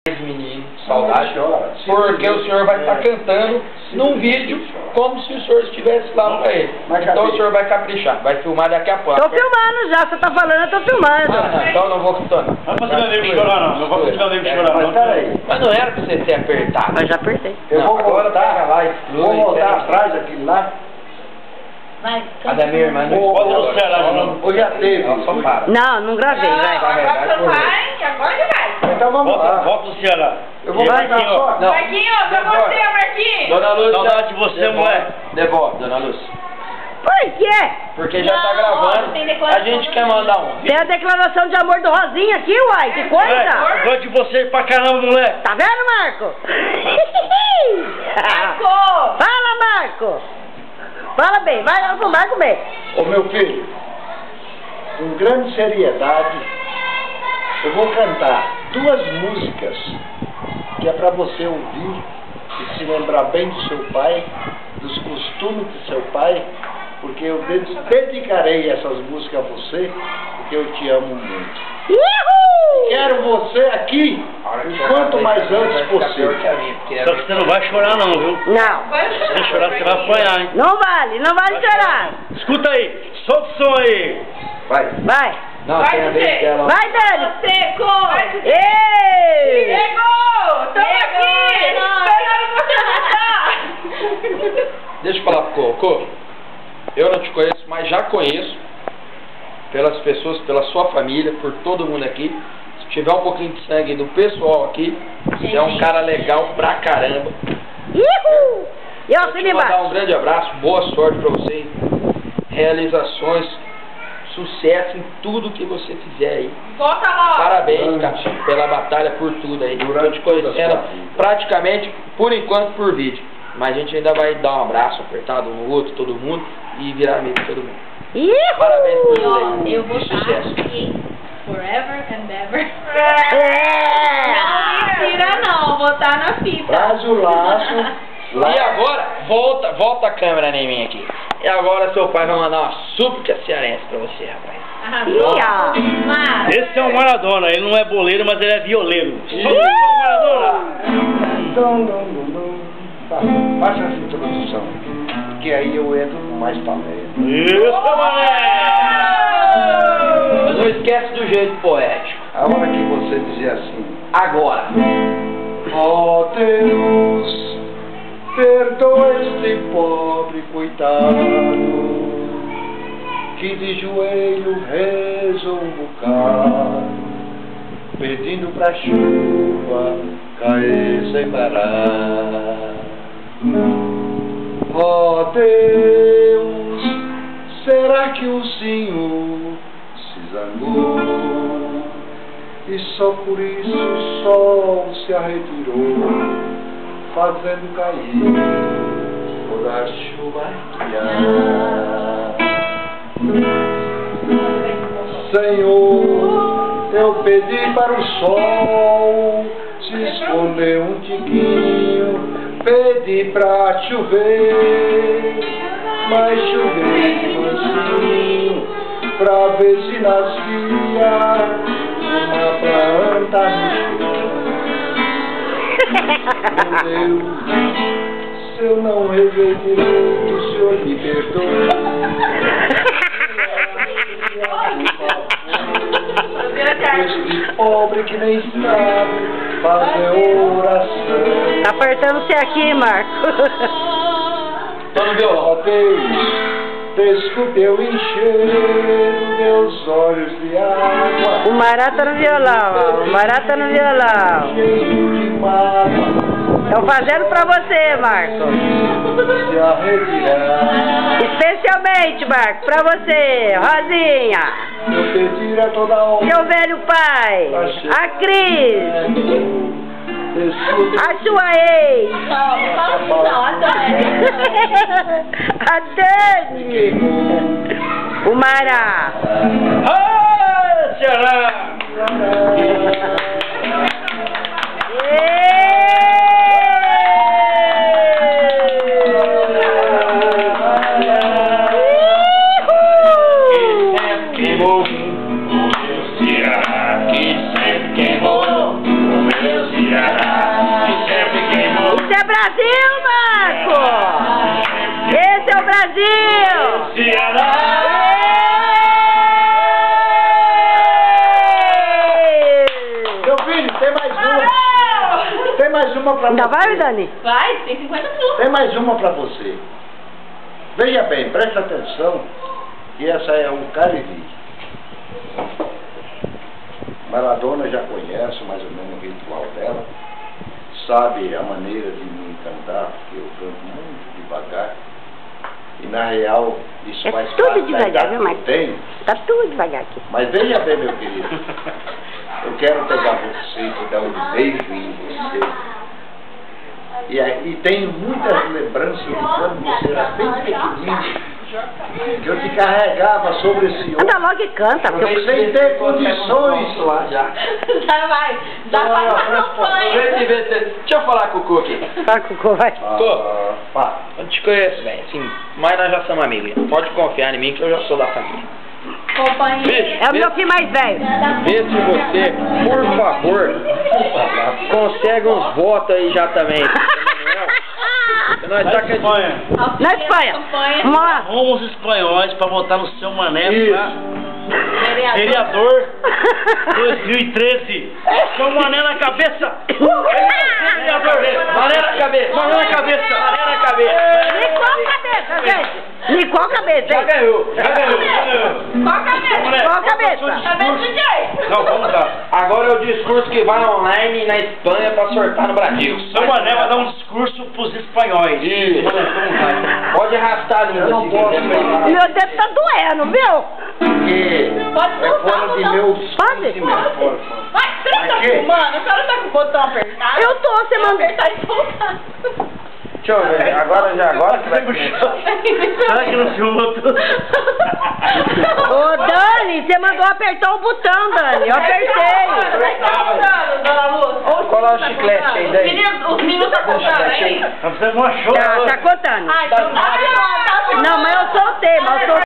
Menino, saudade, porque o senhor vai estar cantando num vídeo como se o senhor estivesse lá pra ele. Então o senhor vai caprichar, vai filmar daqui a pouco. Tô filmando já, você tá falando, eu tô filmando. Então eu não vou cantar. Não vou fazer nego chorar não, não vou fazer nego chorar não. Mas não era pra você ter apertado. Mas já apertei. Eu vou voltar lá e vou voltar atrás daquilo lá. Vai, a da minha irmã não pode no Ceará de novo. Ou já teve? Só para. Não gravei, vai. Agora você vai, agora você vai. Então vamos lá. Volta no Ceará. Eu vou Marquinhos, cantar só. Marquinhos, pra você, Marquinhos. Dona Lúcia. Saudade de você, mulher. Devolve, Dona Lúcia. Por quê? Porque já tá Não, gravando. tem declaração A gente do quer mandar um. Tem a declaração de amor do Rosinha aqui, uai, que coisa. Gosto de você pra caramba, mulher. Tá vendo, Marco? Marco! Fala, Marco. Fala bem, vai lá pro Marco bem. Ô meu filho, com grande seriedade, eu vou cantar duas músicas que é pra você ouvir e se lembrar bem do seu pai, dos costumes do seu pai, porque eu dedicarei essas músicas a você, porque eu te amo muito. Uhul! Quero você aqui o quanto mais antes possível. Só que você não vai chorar não, viu? Não, Se você chorar, você vai apanhar, hein? não vale chorar. Escuta aí, solta o som aí. Vai. Vai, Não, tem a vez dela. vai, Dani. Seco! Ei! Chegou! Tamo aqui! Esperando você voltar! Deixa eu falar pro Cocô. Eu não te conheço, mas já conheço. Pelas pessoas, pela sua família, por todo mundo aqui. Se tiver um pouquinho de sangue do pessoal aqui, você é um cara legal pra caramba. Uhul! E eu Quero assino te mandar embaixo. um grande abraço, boa sorte pra você. Realizações, sucesso em tudo que você fizer aí. Volta logo! Parabéns, cara, pela batalha, por tudo aí. Durante te conhecendo praticamente, por enquanto, por vídeo. Mas a gente ainda vai dar um abraço apertado um no outro, todo mundo, e virar amigo de todo mundo. Uhul! Parabéns por Ó, tudo aí. eu vou E estar sucesso. aqui forever and ever. É. Não, mentira não, vou estar na fita. Traz o laço. E agora, volta a câmera em mim aqui. E agora seu pai vai mandar uma súplica cearense pra você, rapaz. Ia. Mas, Esse é um Maradona, ele não é boleiro, mas ele é violeiro. Solta o som, Maradona. Tá, baixa essa introdução, que aí eu entro com mais talento. Isso, mané! Mas não esquece do jeito poético. A hora que você dizer assim: Agora. ó Deus, perdoa este pobre coitado, que de joelho reza um bocado, pedindo pra chuva cair sem parar. Ó Deus, será que o Senhor se zangou e só por isso o sol se arretirou, fazendo cair toda a chuva que há? Senhor, eu pedi para o sol se esconder um tiquinho, pedi pra chover, mas choveu mansinho, pra ver se nascia uma planta no chão. Meu Deus, se eu não rezei direito, o Senhor me perdoe. Este pobre que nem sabe fazer oração. Tá apertando você aqui, Marco. Tô no violão. Ó Deus, desculpe eu encher meus olhos de água. O Mará tá no violão, ó. O Mará tá no violão. Cheio de mágoa, Estão fazendo pra você, Marco. se arrepiar. Especialmente, Marco, pra você, Rosinha. Eu pedir a toda hora. Seu velho pai. A Cris. Desculpe. A sua ex. não, A Dani. O Mará. Ah, Ceará! Queimou. Brasil, Marco! Esse é o Brasil! Ceará! Meu filho, tem mais uma. Tem mais uma pra Ainda você. vai, Dani? Vai, tem 50 minutos. Tem mais uma pra você. Veja bem, presta atenção, que essa é um Cariri. Maradona já conhece mais ou menos o ritual dela, sabe a maneira de me encantar, porque eu canto muito devagar. E na real, isso É faz tudo parte da devagar, idade viu, que eu Marcos? tenho. Tá tudo devagar aqui. Mas veja bem, meu querido, eu quero pegar você e dar um beijo em você. E tenho muitas lembranças de quando você era bem pequenininho, que eu te carregava sobre esse Anda ombro, logo e canta. Porque eu... sem ter condições. Lá já. Já vai. Já Não, faz não, uma não, campanha. Deixa eu falar com o Cu aqui. Vai, Cucu, vai. Pá. Eu te conheço, velho, assim, mas nós já somos amigos. Pode confiar em mim que eu já sou da família. Companheiro. É o meu filho mais velho. Vê se você, por favor, consegue uns votos aí já também. Nós Na tá com Espanha. Na Espanha. Vamos lá. Arruma os espanhóis pra votar no seu Mané Isso. pra vereador 2013. Seu Mané na cabeça. Vereador. Mané na cabeça! Mané na cabeça. Mané na cabeça! Nicol cabeça, gente. Nicol cabeça, Já hein? ganhou! Já ganhou! Qual cabeça? Qual cabeça? Cabeça de quem? Não, vamos lá. Agora é o discurso que vai online na Espanha pra sortar no Brasil. Seu Mané vai dar um discurso pros espanhóis. Isso. Mané, como vai? Pode arrastar a língua Eu não se posso. quiser. Meu dedo tá doendo, viu? Porque Pode é soltar, fora de não. meus Pode. conhecimentos. Vai, você não tá Aqui. filmando? O cara tá com o botão apertado. Eu tô, você mandou. Apertar e soltar. Deixa eu ver, agora que vai começar. Será que não filmou tudo? Ô, Dani, você mandou apertar o botão, Dani. Eu apertei. Tá contando, dona Lúcia? Qual é o chiclete que tem daí? Os meninos tá contando, hein? Nós fizemos uma show. Tá contando. Ah, então tá. Não, mas eu soltei, mas eu soltei.